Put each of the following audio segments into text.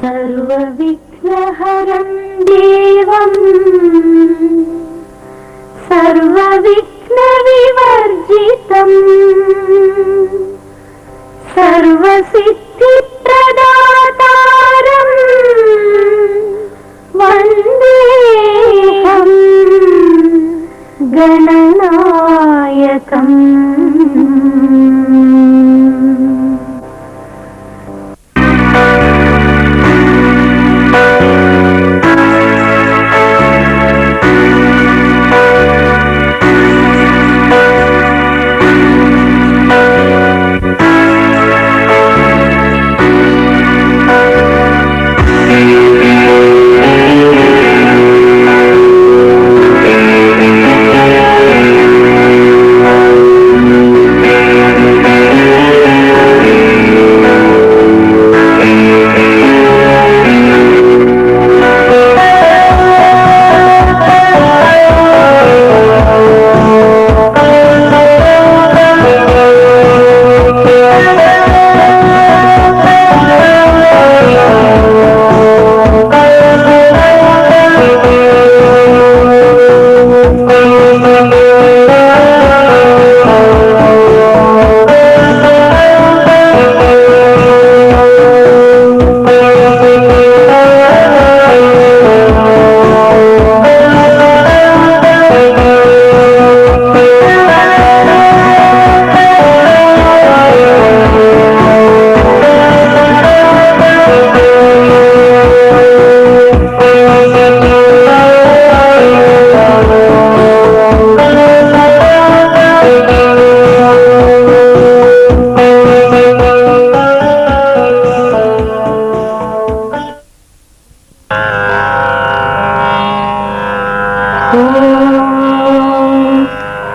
सर्वविघ्नहरं देवं सर्वविघ्नविवर्जितम् सर्वसिद्धिप्रदातारं वन्देऽहं गणनायकम्।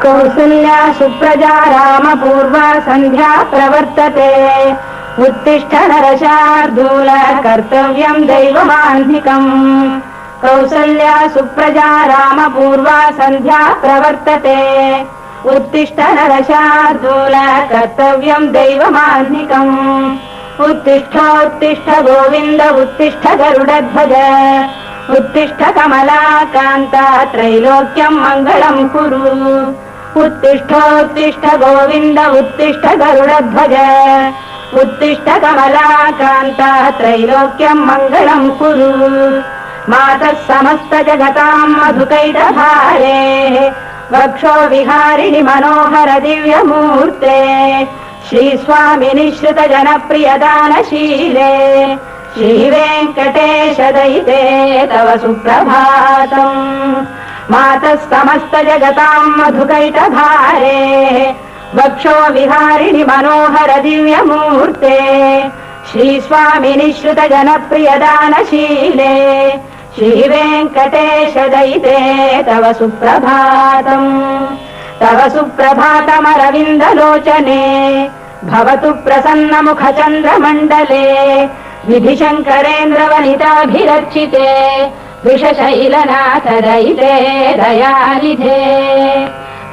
कौसल्या सुप्रजा रामपूर्वा सन्ध्या प्रवर्तते। उत्तिष्ठ नरशार्दूल कर्तव्यं दैवमान्धिकम्। कौसल्या सुप्रजा रामपूर्वा सन्ध्या प्रवर्तते। उत्तिष्ठ नरशार्दूल कर्तव्यं दैवमान्धिकम्। उत्तिष्ठोत्तिष्ठ गोविन्द उत्तिष्ठ गरुडध्वज। उत्तिष्ठ कमलाकान्ता त्रैलोक्यं मङ्गलं कुरु। उत्तिष्ठोत्तिष्ठ गोविन्द उत्तिष्ठ गरुडध्वज। उत्तिष्ठ कमलाकान्ता त्रैलोक्यं मङ्गलं कुरु। मातः समस्त जगतां मधुकैटभारे। वक्षो विहारिणि मनोहर दिव्यमूर्ते। श्रीस्वामिनि श्रुत जनप्रियदानशीले। श्रीवेङ्कटेश दयिते तव सुप्रभातम्। मातः समस्त जगतां मधुकैटभारे। वक्षो विहारिणि मनोहर दिव्यमूर्ते। श्रीस्वामिनि श्रुत जनप्रियदानशीले। श्रीवेङ्कटेश दयिते तव सुप्रभातम्। तव सुप्रभातमरविन्दलोचने। भवतु प्रसन्नमुखचन्द्रमण्डले। विधिशङ्करेन्द्रवनिताभिरर्चिते। विषशैलनाथ दयिते दयानिधे।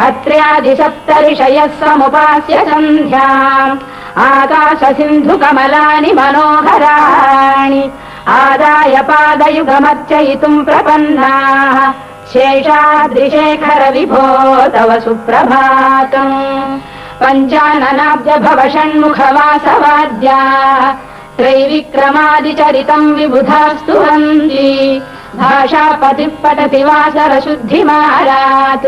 अत्र्यादिसप्तऋषयः समुपास्य सन्ध्याम्। आकाशसिन्धुकमलानि मनोहराणि। आदाय पादयुगमर्चयितुम् प्रपन्नाः। शेषाद्रिशेखर विभो तव सुप्रभातम्। पञ्चाननाब्ज भव षण्मुखवासवाद्याः। त्रैविक्रमादिचरितम् विबुधास्तु वन्ति। भाषापतिः पठति वासरशुद्धिमारात्।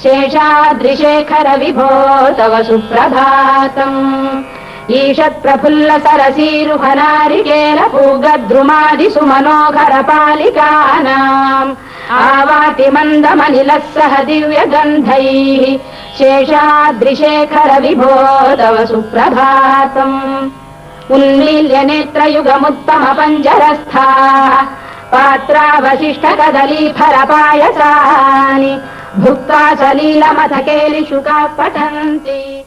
शेषाद्रिशेखर विभो तव सुप्रभातम्। ईषत्प्रफुल्ल सरसीरुहनारिकेल पूगद्रुमादिषु मनोहर पालिकानाम्। आवाति मन्दमनिलः सह दिव्यगन्धैः। शेषाद्रिशेखर विभो तव सुप्रभातम्। उन्मील्य नेत्रयुगमुत्तम पञ्जरस्थाः। पात्रावशिष्ट कदलीफलपायसानि। भुक्त्वा सलीलमथ केलिशुकाः पठन्ति।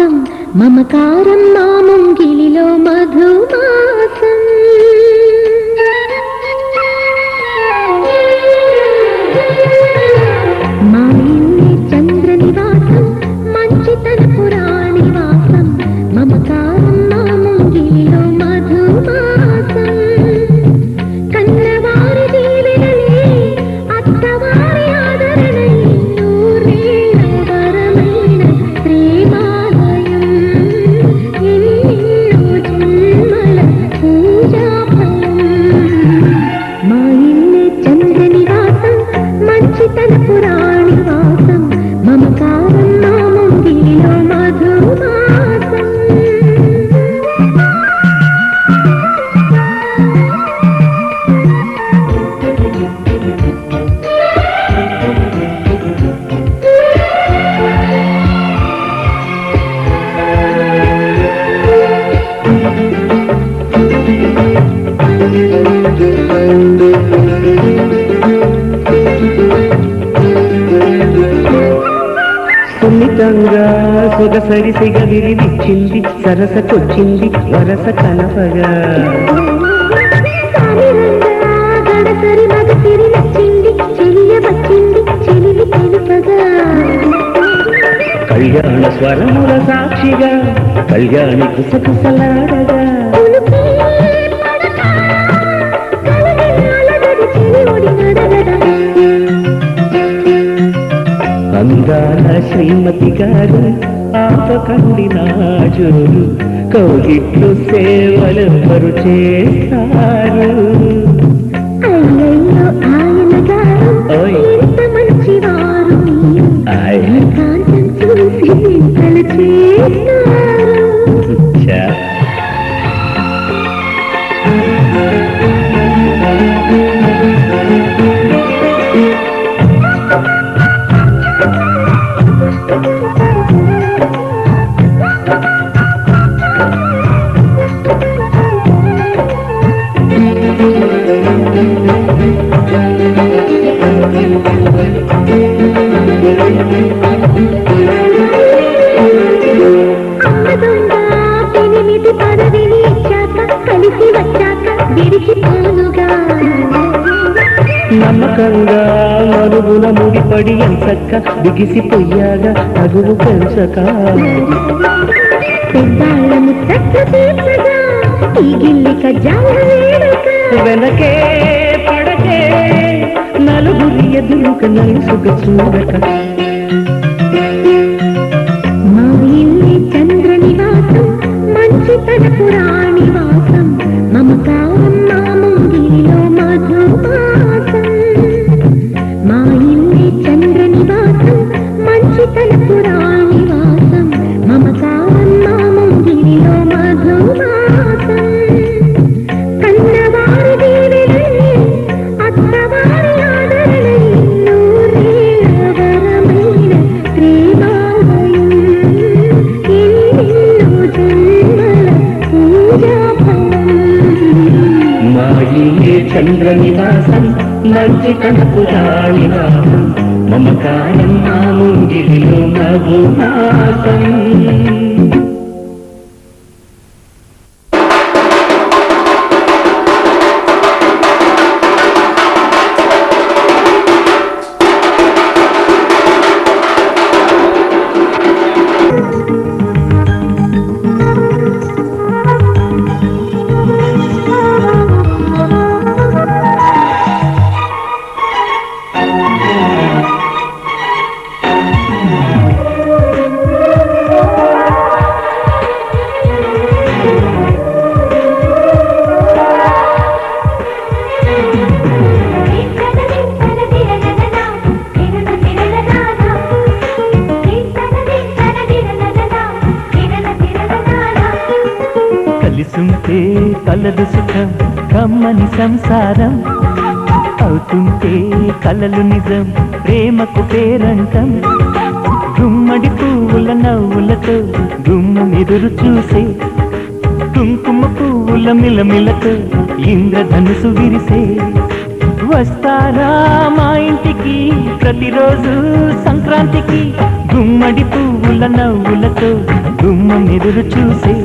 మాసం మమకారం మా ముంగిలిలో మధుమాసం మా ఇల్లే చంద్ర నివాసం మంచితన పురాణి వాసం మమకారం మా ముంగిలిలో మధుమాసం కన్నవారి దీవెనలే అత్తవారి ఆదరణే నూరేళ్ల వరమైన ప్రేమాలయం ఎన్నెన్నో జన్మల పూజాఫలం మా ఇల్లే చంద్ర నివాసం మంచితన పురాణి వాసం మమకారం మా ముంగిలిలో మధుమాసం సున్నితంగా సొగసరిసిగ విరివిచ్చింది సరసకొచ్చింది వరస కనపగా గడసరి మగసిరి నచ్చింది చెలియ వచ్చింది చెలివి తెలుపగా కళ్యాణ స్వరముల సాక్షిగా కళ్యాణి కుసకుసలాడగా అందాల శ్రీమతి గారు ఆపకండి నాజోరు కౌగిట్లు సేవలెవ్వరు చేస్తారు అయ్యయ్యో ఆయన గారు ఓయ్. ఎంత మంచివారు మీరు ఆయ్. కాంతం చూసి వింతలు చేస్తారు ఛా. అమ్మదొంగ పెనిమిటి పదవిని ఇచ్చాక కలిసి వచ్చాక విడిచిపోనుగా నమ్మకంగా మరుగున ముడిపడి ఎంచక్క బిగిసిపోయాగా తగువు పెంచక పెద్దాళ్ళ ముచ్చట్లు తీర్చగా ఈ గిల్లి కజ్జాల వేడుక వెనకే పడకే నలుగురి ఎదురుక నలుసుక చూడక మా ఇల్లే చంద్ర నివాసం మంచితన పురాణి వాసం మమకారం మా ముంగిలిలో మధుమాసం మా ఇల్లే చంద్ర నివాసం మంచితన పురాణి వాసం మమకారం మా ముంగిలిలో మధుమాసం కన్నవారి దీవెనలే అత్తవారి ఆదరణే నూరేళ్ల వరమైన ప్రేమాలయం ఎన్నెన్నో జన్మల పూజాఫలం మా ఇల్లే చంద్ర నివాసం మంచి కనపురాణి వాసం మమకారం మా ముంగిలిలో మధుమాసం కలిసుంటే కలదు సుఖం కమ్మని సంసారం అవుతుంటే కలలు నిజం ప్రేమకు పేరంటం గుమ్మడి పువ్వుల నవ్వులతో గుమ్మెదురు చూసే కుంకుమ పువ్వుల మిలమిలతో ఇంద్రధనుసు విరిసే వస్తారా మా ఇంటికి ప్రతిరోజు సంక్రాంతికి గుమ్మడి పువ్వుల నవ్వులతో గుమ్మం ఎదురు చూసే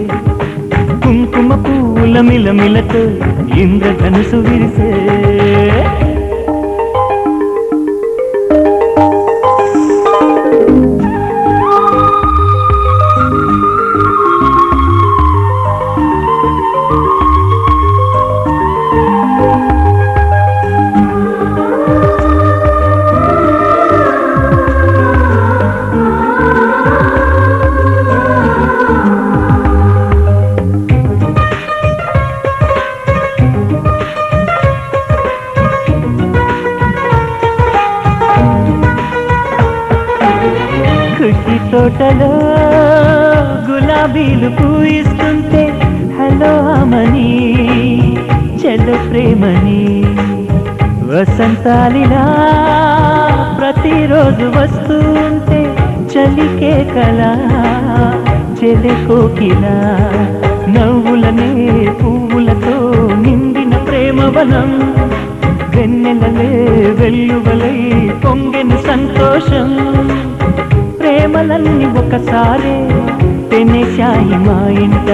కుంకుమ పువ్వుల మిలమిలతో ఇంద్రధనుసు విరిసే తోటలో గులాబీలు పూయిస్తుంటే హలో అమని చెల్ల ప్రేమని వసంతాలిలా ప్రతిరోజు వస్తుంటే చలికే కలా చెలె కోకిలా నవ్వులనే పువ్వులతో నిండిన ప్రేమవనం వెన్నెలలే వెల్లువలై పొంగెను సంతోషం ప్రేమలన్నీ ఒకసారే తెనేశాయి మా ఇంట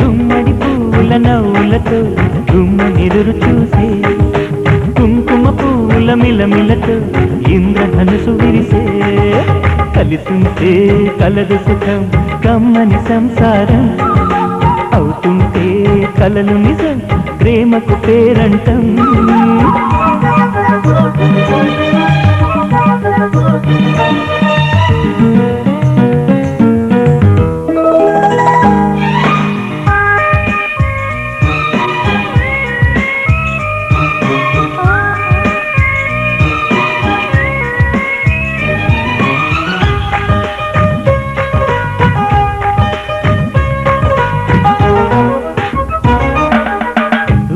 గుమ్మడి పువ్వుల నవ్వులతో గుమ్మనెదురు చూసే కుంకుమ పువ్వుల మిలమిలతో ఇంద్రధనుసు విరిసే కలిసుంటే కలదు సుఖం కమ్మని సంసారం అవుతుంటే కలలు నిజం ప్రేమకు పేరంటం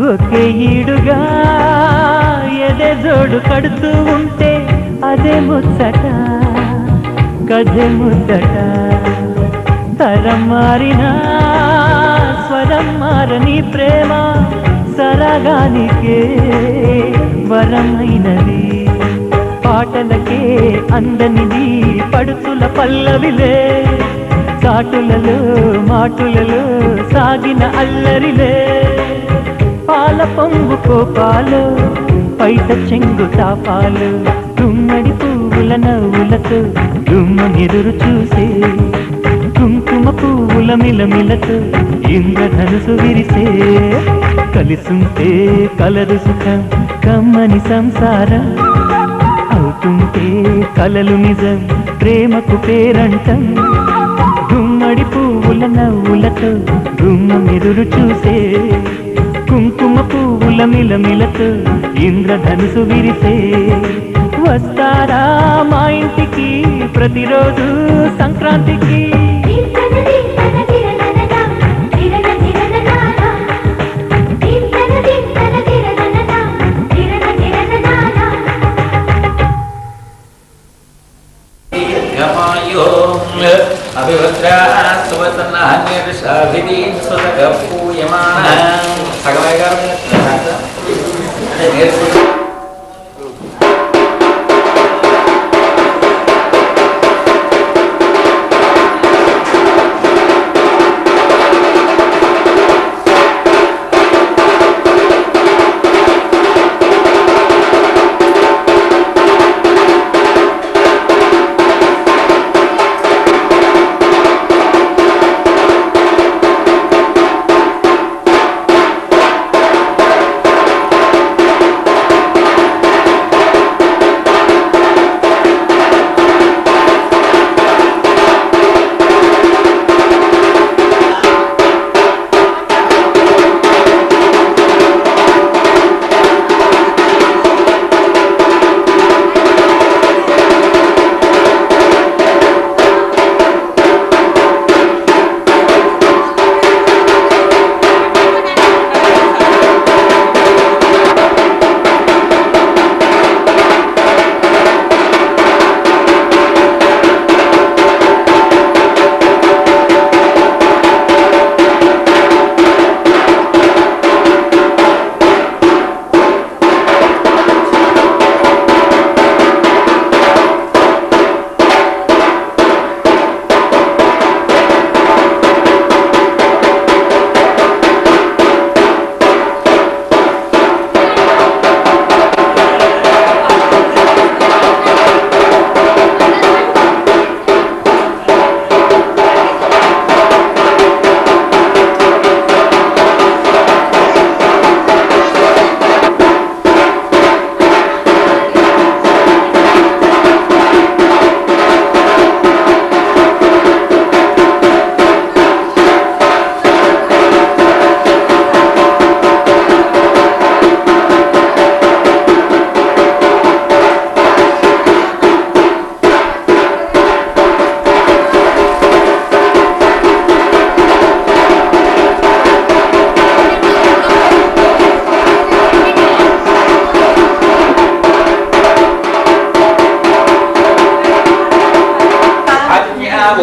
ఒకే ఈడుగా ఎదే జోడు కడుతూ ఉంటే అదే ముచ్చట కథే ముద్దట తరం మారినా స్వరం మారని ప్రేమ సరగానికే వరమైనది పాటలకే అందనిది పడుతుల పల్లవిలే చాటులలో మాటులలో సాగిన అల్లరిలే పాల పొంగు కోపాలు పైట చెంగు తాపాలు గుమ్మడి పువ్వుల నవ్వులతో గుమ్మనెదురు చూసే కుంకుమ పువ్వుల మిలమిలతో ఇంద్రధనుసు విరిసే కలిసుంటే కలదు సుఖం కమ్మని సంసారం అవుతుంటే కలలు నిజం ప్రేమకు పేరంటం గుమ్మడి పువ్వుల నవ్వులతో గుమ్మనెదురు చూసే కుంకుమ పువ్వుల మిలమిలతో ఇంద్రధనుసు విరిసే వస్తారా మా ఇంటికి ప్రతిరోజు సంక్రాంతికి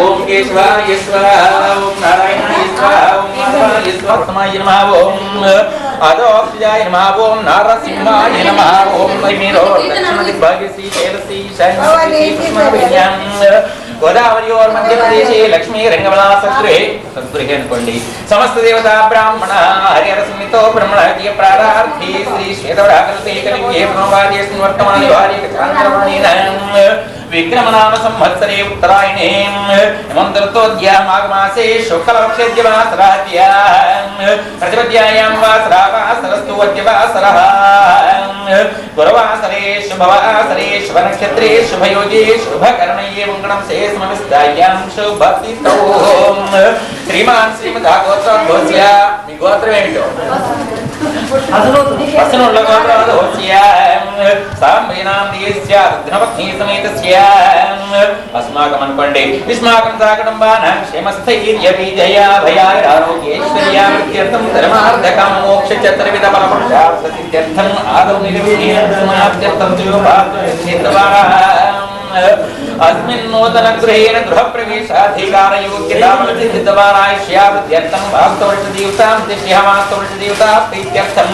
ఓం కేశవాయ స్వాహా ఓం నారాయణాయ స్వాహా ఓం మాధవాయ స్వాహా నమః ఓం అదోక్షజాయ నమః ఓం నారసింహాయ నమః ఓం మీరో దక్షిణదిగ్భాగే శ్రీశైలశ్రీ శైలశ్రీ గోదావరి ఓర్ మధ్యప్రదేశే లక్ష్మీ రంగమలా సద్గృహే అనుకోండి సమస్త దేవతా బ్రాహ్మణ హరిహర సుమితో బ్రహ్మణ హృదయ ప్రారార్థి శ్రీ శ్వేతవరాకల్పే కలిగే బ్రహ్మవాద్య వర్తమాని వార్య చాంద్రమణీన విక్రమనామ సంవత్సరే ఉత్తరాయణే హేమంతోద్యామాఘమాసే శుక్లపక్షద్యవాసరాద్యాం ప్రతిపద్యాయాం వాసరావాసరస్తు వద్యవాసరః గురువాసరే శుభవాసరే శుభనక్షత్రే శుభయోగే శుభకరణయే మంగళం సే సమవిస్తాయాం శుభతిథౌ శ్రీమాన్ శ్రీమదాగోత్రోద్భవస్య మీ గోత్రం ఏమిటో అసనుళ్ళ గోత్రోద్భవస్య సాంబేనాం దేస్య రుద్రపత్ని సమేతస్య अस्माकं अनुकोंडे विस्माकं साकुटुंबानां क्षेमस्थैर्य विजय भयाय आरोग्यैश्वर्यार्थं धर्मार्थकं मोक्ष चतुर्विध फलपुरुषार्थ सिद्ध्यर्थं आदौ निर्विघ्नं समाप्त्यर्थं चित्तवारा अस्मिन् नूतन गृहेण गृहप्रवेशाधिकारयोग्यतामलसिद्धवारायस्यावृद्ध्यर्थं वास्तवर्षदीवतां दिश्यमास्तवर्षदीवता प्रीत्यर्थं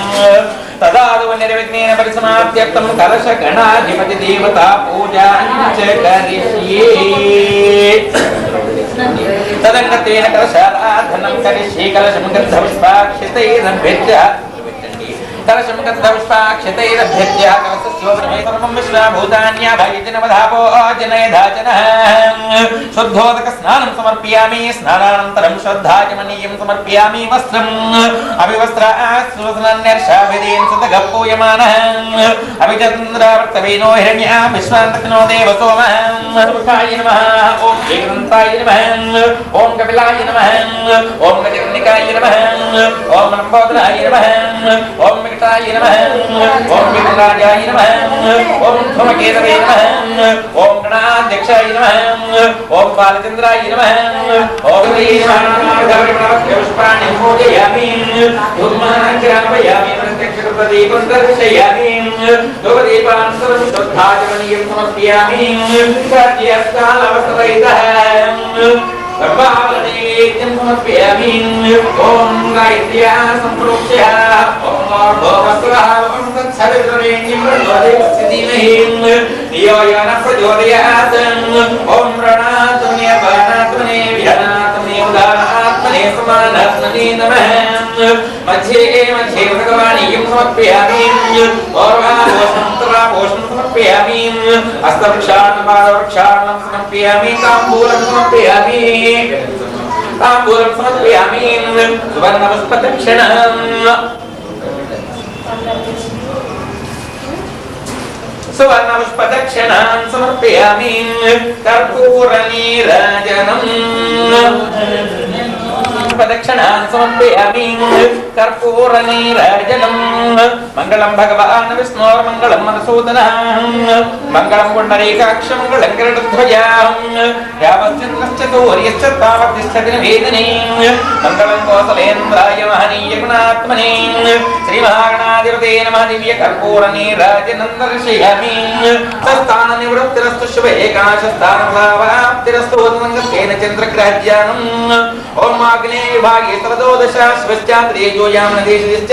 तदादौ निर्विघ्नेन परिसमाप्त्यर्थं कलशगणाधिपति देवता पूजा च करिष्ये तदङ्गत्वेन कलशाराधनं करिष्ये कलशं गन्धपुष्पाक्षतैरभ्यर्च्य कलशं गन्धपुष्पाक्षतैरभ्यर्च्य कलशस्योपरिमे सर्वं विश्वभूतान्याभयजनवधापो जनयधाचनः शुद्धोदक स्नानं समर्पयामि स्नानानन्तरं श्रद्धाचमनीयं समर्पयामि वस्त्रम् अभिवस्त्रास्वसनन्यर्षाभिधेन सुतगप्पूयमानः अभिचन्द्रावर्तवेनो हिरण्या विश्वान्तकनो देवसोमः सुखाय नमः ॐ एकदन्ताय नमः ॐ कपिलाय नमः ॐ गजकर्णिकाय नमः ॐ लम्बोदराय नमः ॐ विकटाय नमः ॐ विकटराजाय नमः ॐ धूमकेतवे नमः ॐ गणाध्यक्षाय नमः ॐ बालचन्द्राय नमः ॐ पुष्पाणि पूजयामि धूमाग्रापयामि प्रत्यक्षदीपं दर्शयामि धूपदीपान् सर्वं शुद्धाचमनीयं समर्पयामि सद्यस्कालवस्त्रैतः सर्वावरणैवेद्यं समर्पयामि ॐ गायत्र्या सम्प्रोक्ष्य ॐ भवस्वः ॐ तत्सवितुर्वरेण्यं भर्गो धीमहि धियो यो नः प्रचोदयात् ॐ प्रणातुमे बाणात्मने व्यानात्मने उदानात्मने समानात्मने नमः मध्ये मध्ये भगवानीयं समर्पयामि पूर्वाभोषं समर्पयामि हस्तवृक्षाणं पादवृक्षाणं समर्पयामि ताम्बूलं समर्पयामि ताम्बूलं समर्पयामि सुवर्णपुष्पदक्षिणम् सुवर्णपुष्पदक्षिणां समर्पयामि कर्पूरनीराजनम् प्रदक्षिणान् समर्पयामि कर्पूरनीराजनम् मङ्गलं भगवान् विष्णोर्मङ्गलं मधुसूदनः मङ्गलं पुण्डरीकाक्ष मङ्गलं गरुडध्वजः यावच्चन्द्रश्च सूर्यश्च तावत्तिष्ठति निवेदिनी मङ्गलं कौसलेन्द्राय महनीय गुणात्मने श्रीमहागणाधिपते नमः दिव्य कर्पूरनीराजनं दर्शयामि तस्थाननिवृत्तिरस्तु शुभ एकादशस्थानभावाप्तिरस्तु संगतेन चन्द्रग्रहज्ञानम् ॐ आग्नेय विभागे सर्वदोदशाश्वश्चात्रेजोयां नदेशश्च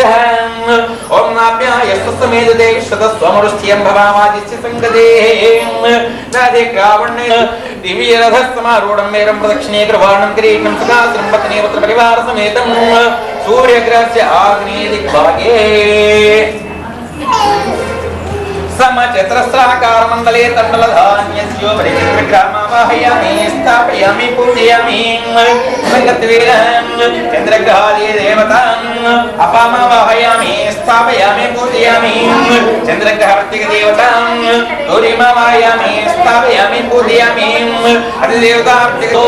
ॐ नाभ्यायस्तमेदते विश्वतस्वमरुष्ठियं भवामादिश्च संगते नादे कावण्य दिव्यरथस्तमारूढं मेरं प्रदक्षिणे कृवाणं किरीटं सुखासनं पत्नीपुत्र परिवार समेतं सूर्यग्रहस्य आग्नेय दिग्भागे समचत्रस्राकारमण्डले तण्डलधान्यस्योपरि चित्रग्रामावाहयामि स्थापयामि पूजयामि सङ्गत्वेन चन्द्रग्रहादि देवताम् अपामावाहयामि स्थापयामि पूजयामि चन्द्रग्रहवर्तिकदेवताम् गौरीमावाहयामि स्थापयामि पूजयामि अधिदेवतार्तिको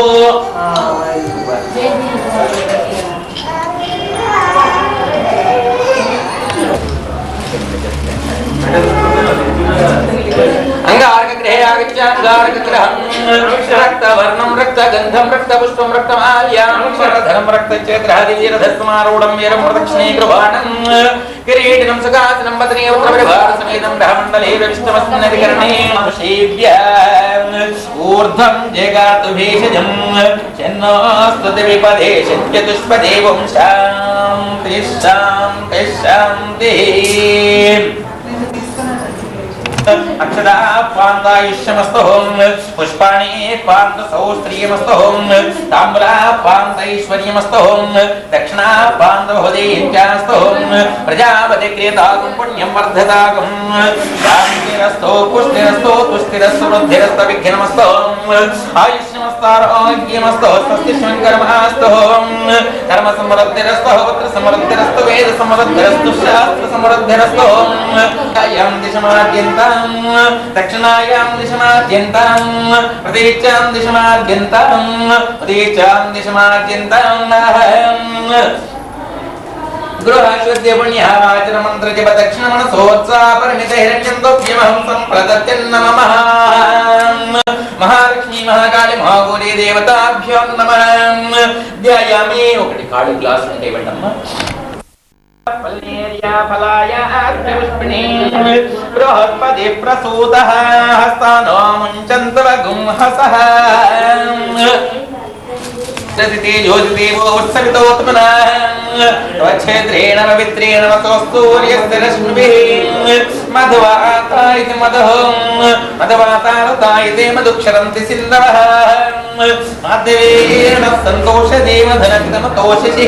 अंगारकग्रहे आगत्य अंगारकग्रहं रक्तवर्णं रक्तगन्धं रक्तपुष्पं रक्तमाल्यां शरधरं रक्तचेत्रहरिवीरधस्मारूढं वीरं प्रदक्षिणे कृवाणं किरीटिनं सुखासनं वदने उत्तरपरिवारसमेतं ब्रह्मण्डले विष्णुमस्मन्नधिकरणे ऋषेभ्य ऊर्ध्वं जगातु भेषजं चन्नोस्तुति विपदे शक्यतुष्पदे वं शान्तिः शान्तिः शान्तिः अक्षदा पान्तायुष्यमस्तोम पुष्पाणि पान्तसौ श्रियमस्तोम ताम्बूला पान्तैश्वर्यमस्तोम दक्षिणा पान्तभवदेत्यास्तोम प्रजापति क्रियतागं पुण्यं वर्धतागं शान्तिरस्तो पुष्टिरस्तो तुष्टिरस्तो वृद्धिरस्तो विघ्नमस्तोम आयुष्यमस्तारोग्यमस्तो स्वस्ति शङ्करमास्तो कर्म समृद्धिरस्तो पुत्र समृद्धिरस्तो वेद समृद्धिरस्तो शास्त्र समृद्धिरस्तो यं दिशमाद्यन्ता दक्षिणायां दिशमाद्यन्तां प्रतीचां दिशमाद्यन्तां प्रतीचां दिशमाद्यन्तां गृहाश्वद्य पुण्यावाचन मंत्र जप दक्षिण मनसोत्साह परिणित हिरण्यं गोप्यमहं संप्रदत्यं नमः महालक्ष्मी महाकाली महागौरी देवताभ्यो नमः ध्यायामि ఒకటి కాళ్ళు గ్లాస్ ఉంటే ఇవ్వండమ్మా फलेर्या फलाय आद्यपुष्पिणी बृहस्पति प्रसूतः हस्तानो मुञ्चन्तव गुंहसः ज्योतिदेवोत्सवितोत्मना त्वच्छेद्रेण पवित्रेण वसोस्तूर्यस्य रश्मिभिः मधुवाता इति मधुः मधुवातारुता इति मधुक्षरन्ति सिन्धवः माधवेन सन्तोषदेवधनकृतमतोषिः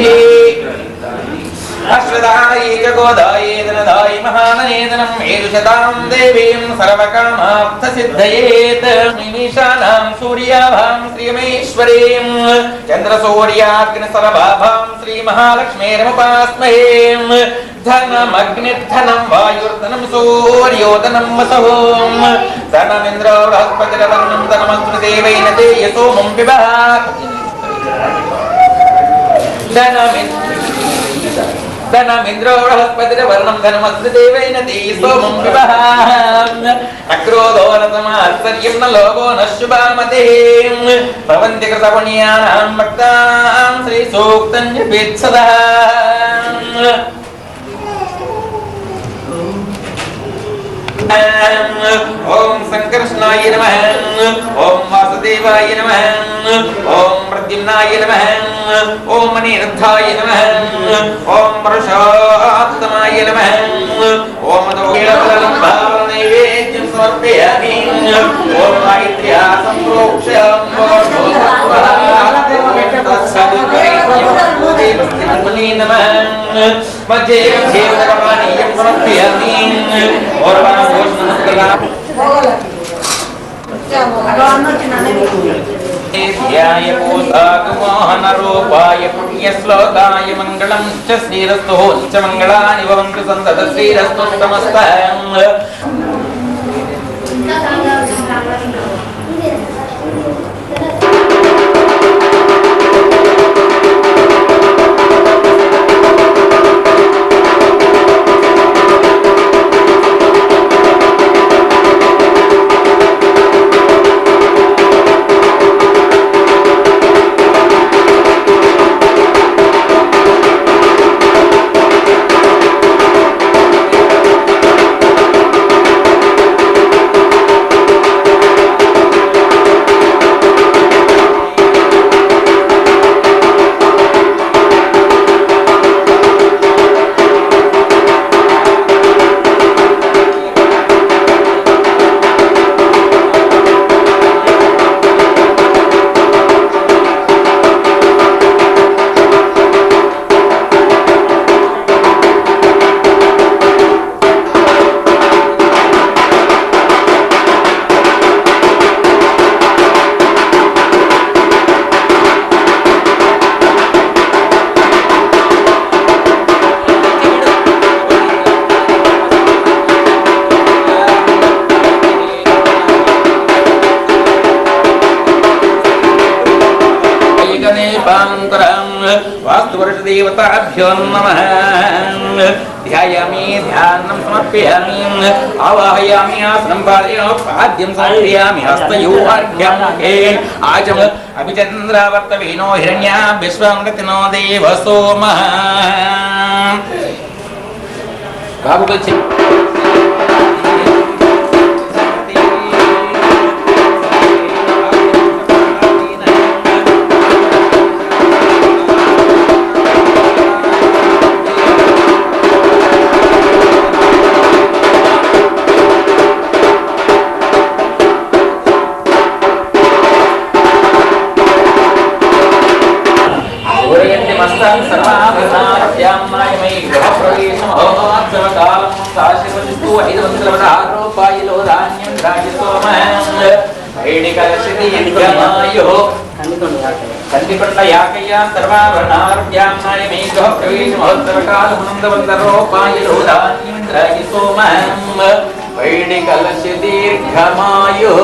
अश्वदायी च गोदायी धनदायी महाननेदनं मेरुशतां देवीं सर्वकामार्थसिद्धयेत् निमिषानां सूर्याभां श्रियमेश्वरीं चन्द्रसूर्याग्निसरभाभां श्रीमहालक्ष्मीरमुपास्महे धनमग्निर्धनं वायुर्धनं सूर्योधनं वसुः धनमिन्द्रो बृहस्पतिर्वर्णं धनमस्मृदेवेन ते यसोमं पिबः धनमिन्द्रो बृहस्पतिर्वर्णं धनमस्मृदेवेन ते सोमं पिबः अक्रोधो न समाश्चर्यं न लोभो न शुभामतिः भवन्ति कृतपुण्यानां भक्तां श्रीसूक्तं जपेत् सदा ओम संकर्षणाय नमः ओम वासुदेवाय नमः ओम प्रद्युम्नाय नमः ओम अनिरुद्धाय नमः ओम पुरुषोत्तमाय नमः ओम नैवेद्यं समर्पयामि ओम गायत्र्या सम्प्रोक्ष्य नमः मध्ये देवतानीयं समर्पयामि और मोहनरूपाय पुण्यश्लोकाय मङ्गलं च श्रीरस्तु च मङ्गलानि भवन्तु सन्तत श्रीरस्तु नमस्तम् वास्तुवर्षदेवताभ्यो नमः ध्यायामि ध्यानं समर्पयामि आवाहयामि आसनं पाद्यं समर्पयामि हस्तयोर्घ्यं हे आचम अभिचन्द्रावर्तवेनो हिरण्यां विश्वं रतिनो देव सोमः బాబుకి వచ్చి కందికొండ యాకయ్య సర్వాభరణార్యామాయమేక ప్రవేశ మహోత్సవకాలమునందవందరోపాయలో ధాన్యేంద్రాయ సోమం వైడికలశ దీర్ఘమాయో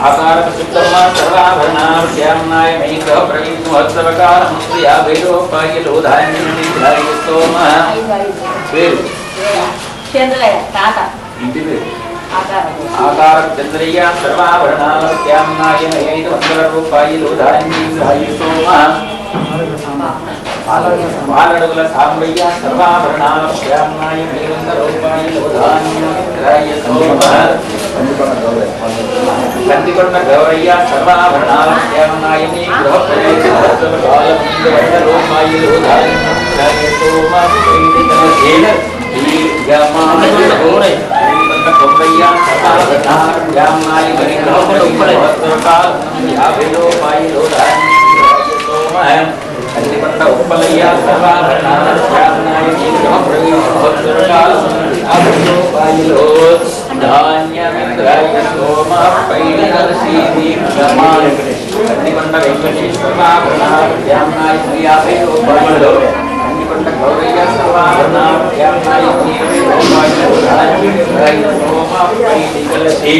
ఆకారక సుత్తమా సర్వాభరణాశ్యామ్నాయ మేక ప్రవీణ మహోత్సవకాలముందు 50 రూపాయలు ధాన్యమిద్రాయ సోమ పేరు ఇంటి పేరు ఆకారక చంద్రయ్య సర్వాభరణాశ్యామ్నాయ 500 రూపాయలు ధాన్యమిద్రాయ సోమ వాలడుగుల సాంబయ్య సర్వాభరణాశ్యామ్నాయ 500 రూపాయలు ధాన్యమిద్రాయ సోమ కందికొండ గౌరయ్య సర్వాభరణాలయామనాయని గృహప్రవేశ మహోత్సవకాలముందు 100 రూపాయలు ధాన్యమిద్రాయ సోమ కొబ్బయ్య సర్వాభరణాలయామనాయ గృహప్రవేశ మహోత్సవకాలముందు 50 రూపాయలు ధాన్యమిద్రాయ సోమ కందికొండ ఉప్పలయ్య సర్వాభరణాలయామనాయని గృహప్రవేశ మహోత్సవకాలముందు 50 రూపాయలు ధాన్యమిద్రాయ సోమ పైడికలశీ దీర్ఘమాయ కందికొండ వెంకటేశ్వరాభరణాలయామనాయ 50 రూపాయలు కందికొండ గౌరయ్య సర్వాభరణాలయామనాయ 20 రూపాయలు ధాన్యమిద్రాయ సోమ పైడికలశీ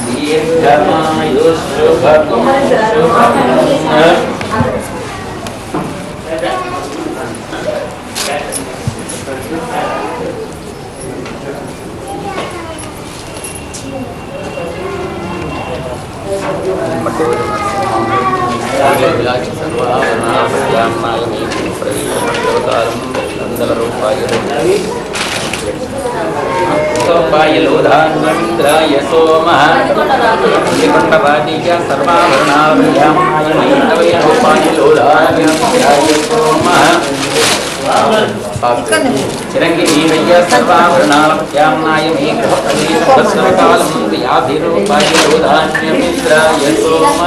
దీర్ఘమాయు శుభం శుభం రూపాయలు ధాన్యమిద్రాయ సోమ కందికొండ వాటిక సర్వాభరణాలయామనాయ 20 రూపాయలు ధాన్యమిద్రాయ సోమ చిరంగిరీవయ్య సర్వాభరణాలయామనాయ గృహప్రవేశ మహోత్సవకాలముందు 50 రూపాయలు ధాన్యమిద్రాయ సోమ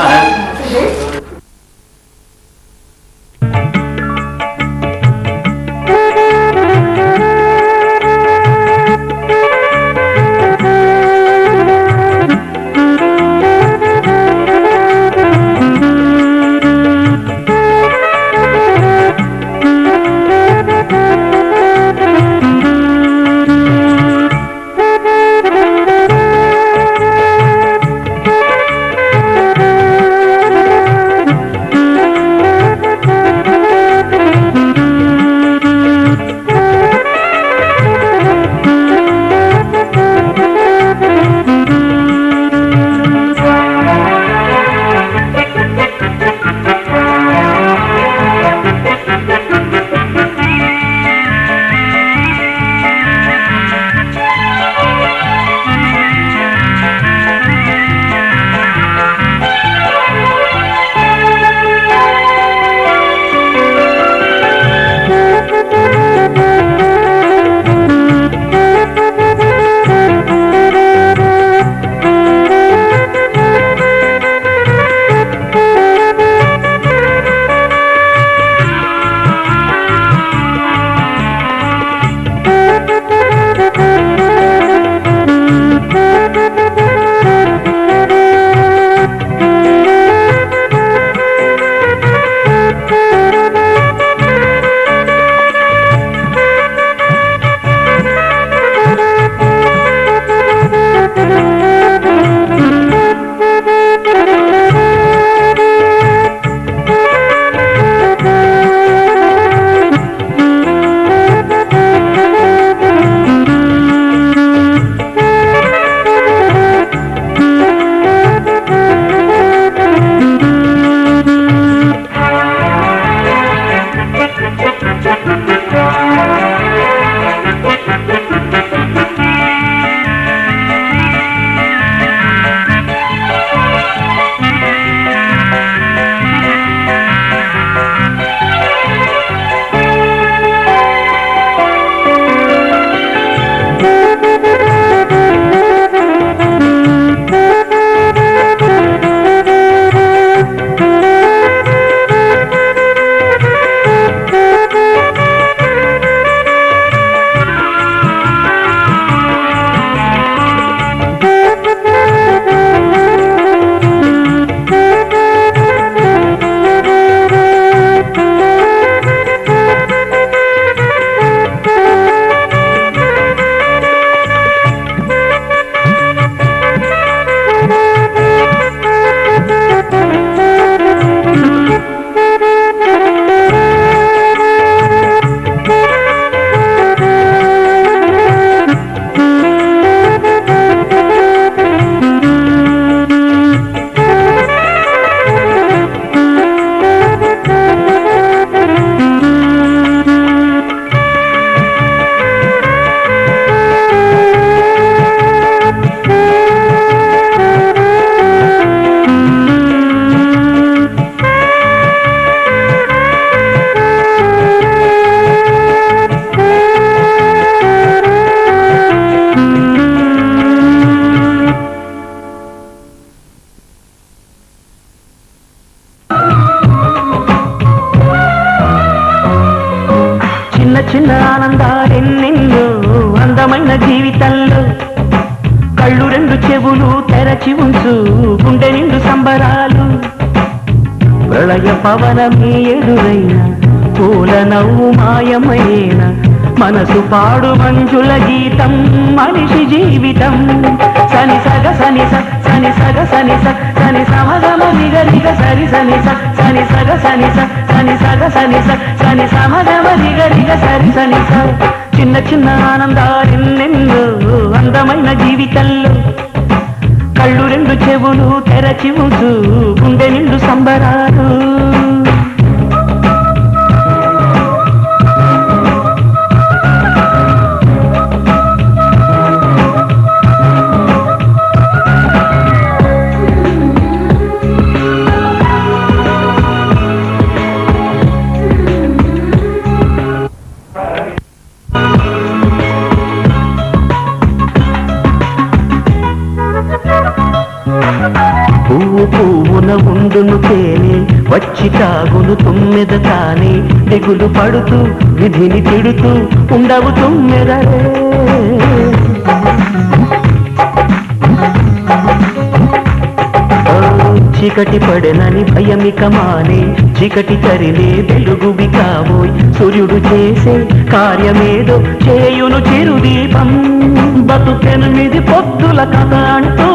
చిన్న ఆనందాలెన్నెన్నో అందమైన జీవితంలో కళ్ళు రెండు చెవులు తెరచి ఉంచు గుండె నిండు సంబరాలు ప్రళయ పవనమే ఎదురైన పూల నవ్వు మాయమైన మనసు పాడు మంజుల గీతం మనిషి జీవితం సని సగ సని సని సగ సని సని సమగమ నిగ నిగ సరి సని సని సగ సని సని సగ సని సని సమగమ నిగ నిగ సరి సని చిన్న చిన్న ఆనందాలెన్నెన్నో అందమైన జీవితంలో కళ్ళు రెండు చెవులు తెరచి ఉంచు గుండె నిండు సంబరాలు పువ్వున ఉండును తేనె వచ్చి తాగును తుమ్మెద తానే దిగులు పడుతూ విధిని తిడుతూ ఉండవు తుమ్మెదరే చీకటి పడెనని భయమిక మానే చీకటి తరిలే వెలుగువి కాబోయ్ సూర్యుడు చేసే కార్యమేదో చేయును చిరుదీపం బతుకెనిమిది పొద్దుల కథ అంటూ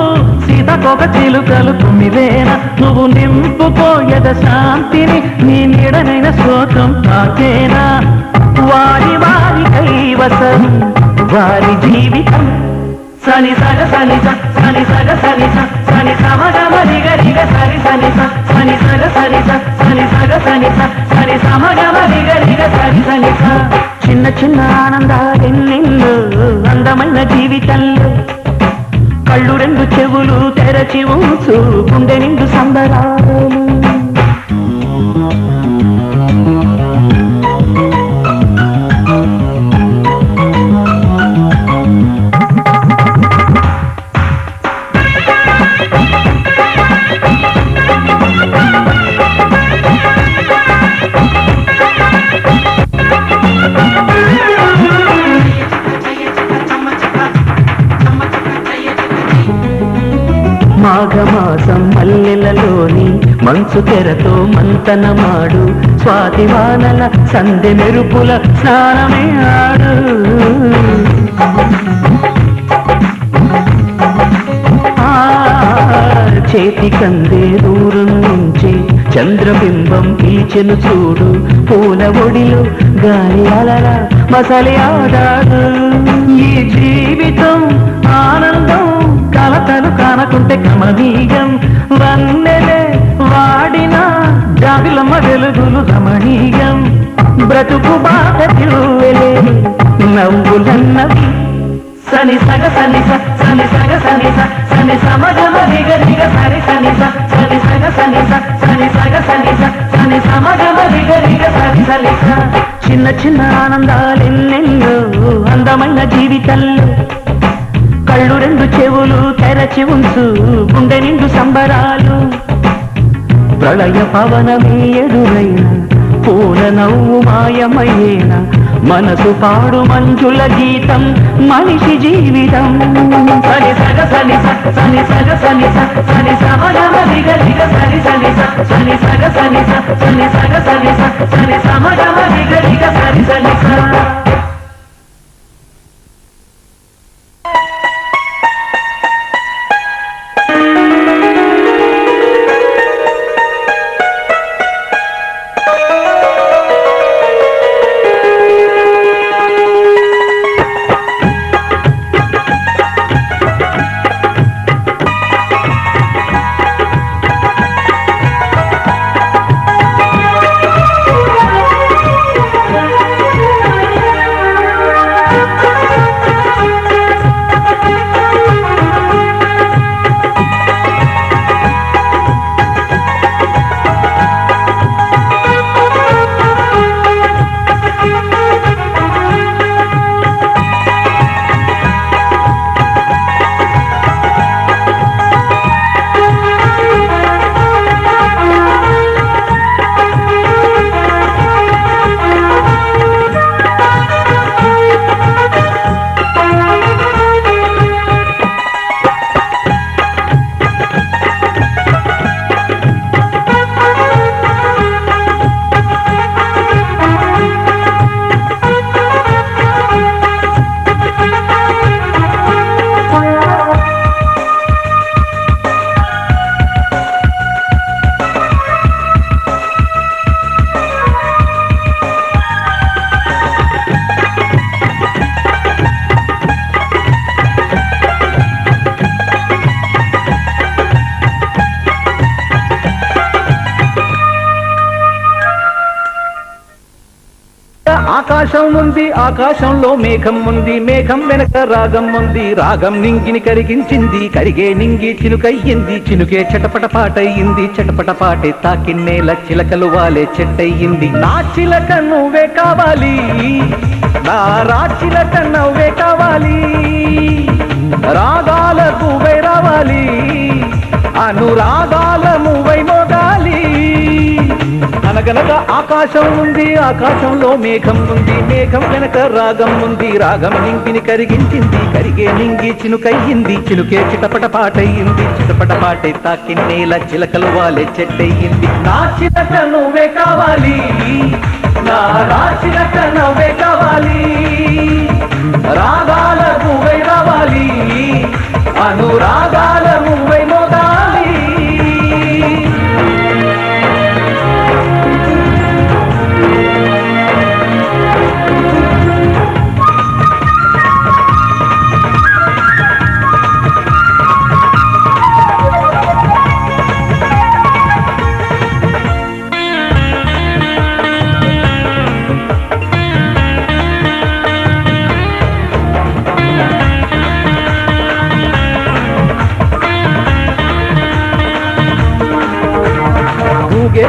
సీతకొక చిలుకలు తుమ్మివేన నువ్వు నింపుకోయద శాంతిని నీ నీడనైన శ్లోకం తాకేనా వారి వారి కైవసం వారి జీవితం సని సగ సని సని సగ సని సని సమగమ రిగ రిగ సరి సని సని సగ సని సని సగ సని సని సమగమ రిగ రిగ సరి సని చిన్న చిన్న ఆనందాలెన్నెన్నో అందమైన జీవితంలో కళ్ళు రెండు చెవులు తెరచి ఉంచు గుండె నిండు సంబరాలు మాఘమాసం మల్లెలలోని మంచు తెరతో మంతనమాడు స్వాతి వానల సందె మెరుపుల స్నానమే ఆడు చేతి కందే దూరం నుంచి చంద్రబింబం పీచెను చూడు పూల ఒడిలో గాలి అలల మసలి ఆడాడు ఈ జీవితం ఆనందం కలతలు కానకుంటే కమనీయం వన్నెలే వాడిన జాబిలమ్మ వెలుగులు రమణీయం బ్రతుకు బాధ తిరువెలే నవ్వులన్నవి సని సగ సని సని సగ సని సని సమగమ రిగ రిగ సరి సని సని సగ సని సని సగ సని సని సమగమ రిగ రిగ సరి సని చిన్న చిన్న ఆనందాలెన్నెన్నో అందమైన జీవితంలో కళ్ళు రెండు చెవులు తెరచి ఉంచు గుండె నిండు సంబరాలు ప్రళయ పవనమే ఎదురైన పూల నవ్వు మాయమయ్యేన మనసు పాడు మంజుల గీతం మనిషి జీవితం సని సగ సని సని సగ సని సని సమగమ రిగ రిగ సరి సని సని సగ సని సని సగ సని సని సమగమ రిగ రిగ సరి సని ఆకాశం ఉంది ఆకాశంలో మేఘం ఉంది మేఘం వెనక రాగం ఉంది రాగం నింగిని కరిగించింది కరిగే నింగి చినుకయ్యింది చినుకే చటపట పాటయ్యింది చటపట పాటే తాకిన్నేల చిలకలు వాలే చెట్టయ్యింది నా చిలక నువ్వే కావాలి నా రాచిలక నువ్వే కావాలి రాగాల నువ్వై రావాలి అనురాగాల నువ్వై మోగాలి అనగనగా ఆకాశం ఉంది ఆకాశంలో మేఘం ఉంది మేఘం వెనక రాగం ఉంది రాగం నింగిని కరిగించింది కరిగే నింగి చినుకయ్యింది చినుకే చిటపట పాటయ్యింది చిటపట పాటే తాకిన్నేల చిలకలు వాలే చెట్టయ్యింది నా చిలక నువ్వే కావాలి నా రాచిలక నువ్వే కావాలి రాగాల నువ్వై రావాలి అనురాగాల నువ్వై మోగాలి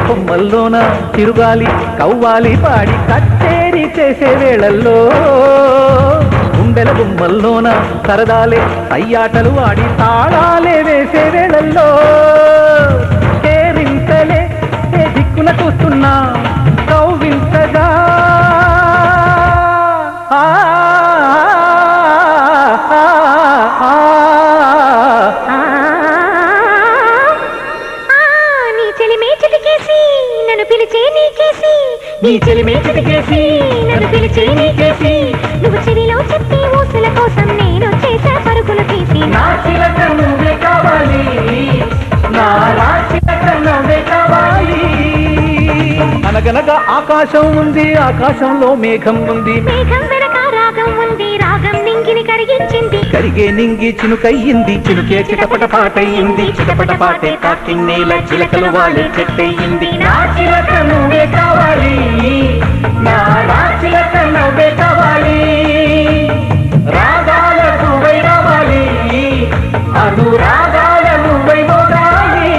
కొమ్మల్లోన తిరుగాలి కవ్వాలి పాడి కచ్చేరి చేసే వేళల్లో గుండెల గుమ్మల్లోన సరదాలే సయ్యాటలు ఆడి తాళాలే వేసే వేళల్లో కేరింతలే ఏ దిక్కున చూస్తున్నా కవ్వింతగా నీ చెలిమే చిటికేసి నన్ను పిలిచే నీకేసి నువ్వు చెవిలో చెప్పే ఊసుల కోసం నేను చేసే పరుగులు తీసి నా చిలక నువ్వే కావాలి నా రాచిలక నువ్వే కావాలి అనగనగా ఆకాశం ఉంది ఆకాశంలో మేఘం ఉంది మేఘం వెనక రాగం ఉంది రాగం నింగిని కరిగించింది కరిగే నింగి చినుకయ్యింది చినుకే చిటపట పాటయ్యింది చిటపట పాటే తాకిన్నేల చిలకలు వాలే చెట్టయ్యింది నా చిలక నువ్వే కావాలి నా రాచిలక నువ్వే కావాలి రాగాల నువ్వై రావాలి అనురాగాల నువ్వై మోగాలి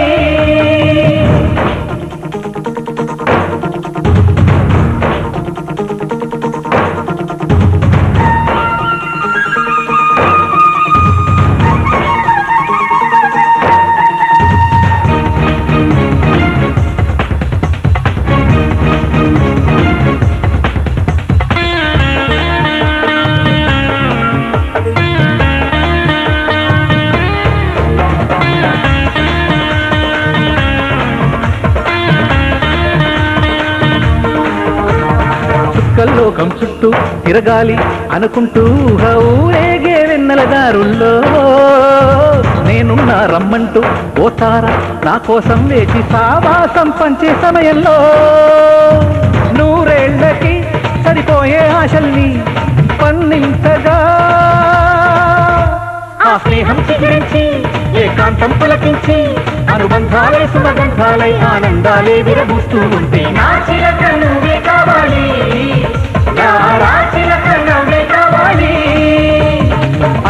లోకం చుట్టూ తిరగాలి అనుకుంటూ ఊరేగే వెన్నెల దారుల్లో నేనున్నా రమ్మంటూ ఓసారా నా కోసం వేచి సావాసం పంచే సమయంలో నూరేళ్లకి సరిపోయే ఆశల్ని పండించగా ఆ స్నేహం చిగురించి ఏకాంతం పులకించి అనుబంధాలే సుమగంధాలై ఆనందాలే విరబూస్తూ ఉంటే నా చిలక నువ్వే కావాలి నా రాచిలక నువ్వే కావాలి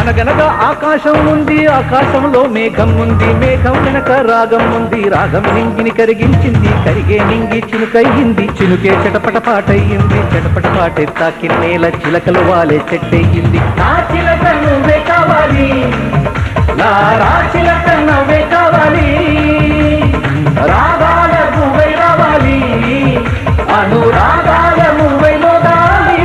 అనగనగా ఆకాశం ఉంది ఆకాశంలో మేఘం ఉంది మేఘం వెనక రాగం ఉంది రాగం నింగిని కరిగించింది కరిగే నింగి చినుకయ్యింది చినుకే చటపట పాటయ్యింది చటపట పాటే తాకిన్నేల చిలకలు వాలే చెట్టయ్యింది నా చిలక నువ్వే కావాలి నా రాచిలక నువ్వే కావాలి రాగాల నువ్వై రావాలి అనురాగాల నువ్వై మోగాలి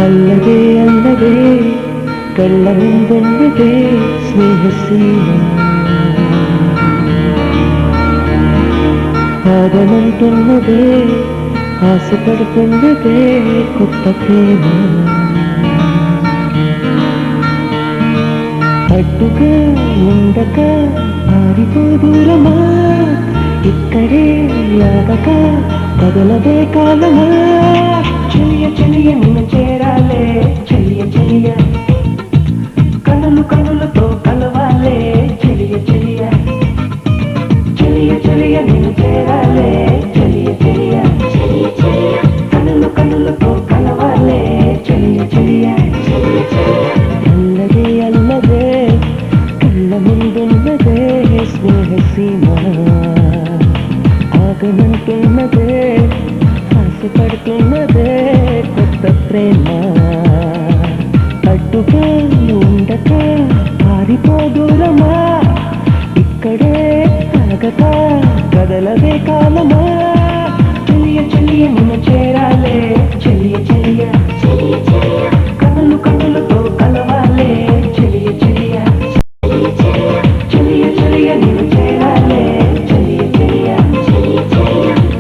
ಅಲ್ಲದೆ ಅಲ್ಲದೆ ಕಳ್ಳವೆಂದೆಂದಿದೆ ಸ್ನೇಹಸೀನ ఆగమంటున్నదే ఆశపడుతున్నదే కొత్త ప్రేమ అడ్డుగా ఉండక ఆరిపో దూరమా ఇక్కడే లాగక కదలదే కాలమా చెలియ చెలియ నిన్ను చేరాలే చెలియ చెలియ కనులు కనులతో కలవా కనులతో కలవాలే చెలియ చెలియ అల్లదే అల్లదే కళ్ళ ముందున్నదే స్నేహ సీమ ఆగమంటున్నదే ఆశపడుతున్నదే కొత్త ప్రేమ అడ్డుగా ఉండక పారిపోదూరమా ఇక్కడే ఆగక కదలవే కాలమా చెలియ చెలియ నిన్ను చేరాలే చెలియ చెలియ కనులు కనులతో కలవాలే చెలియ చెలియ చెలియ చెలియ నిన్ను చేరాలే చెలియ చెలియ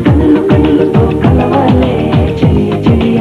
కనులు కనులతో కలవాలే చెలియ చెలియ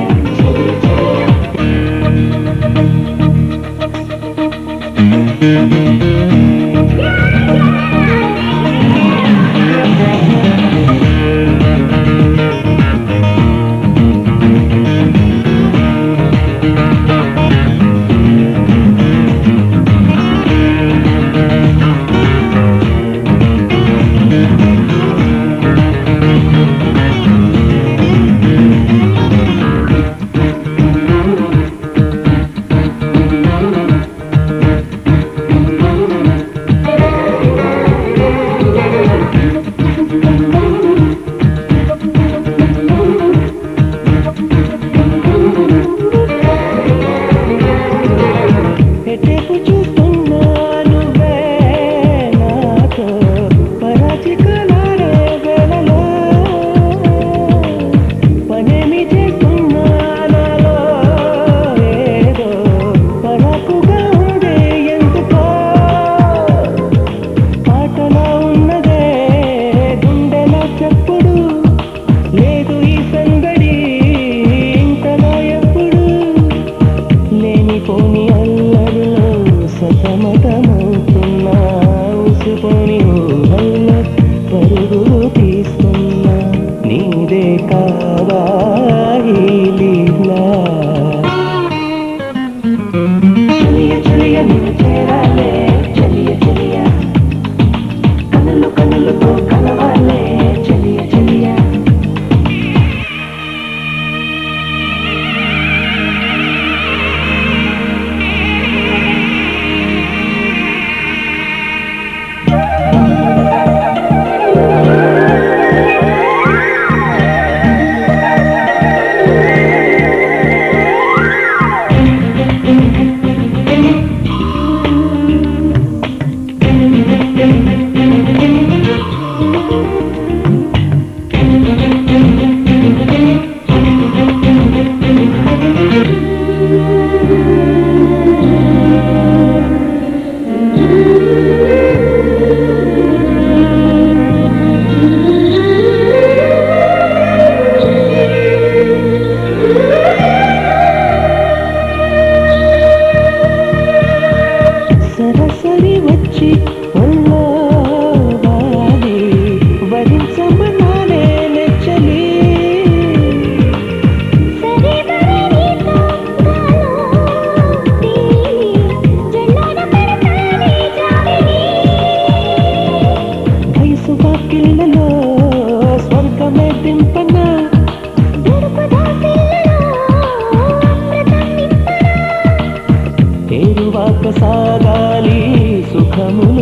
సాగాలి సుఖము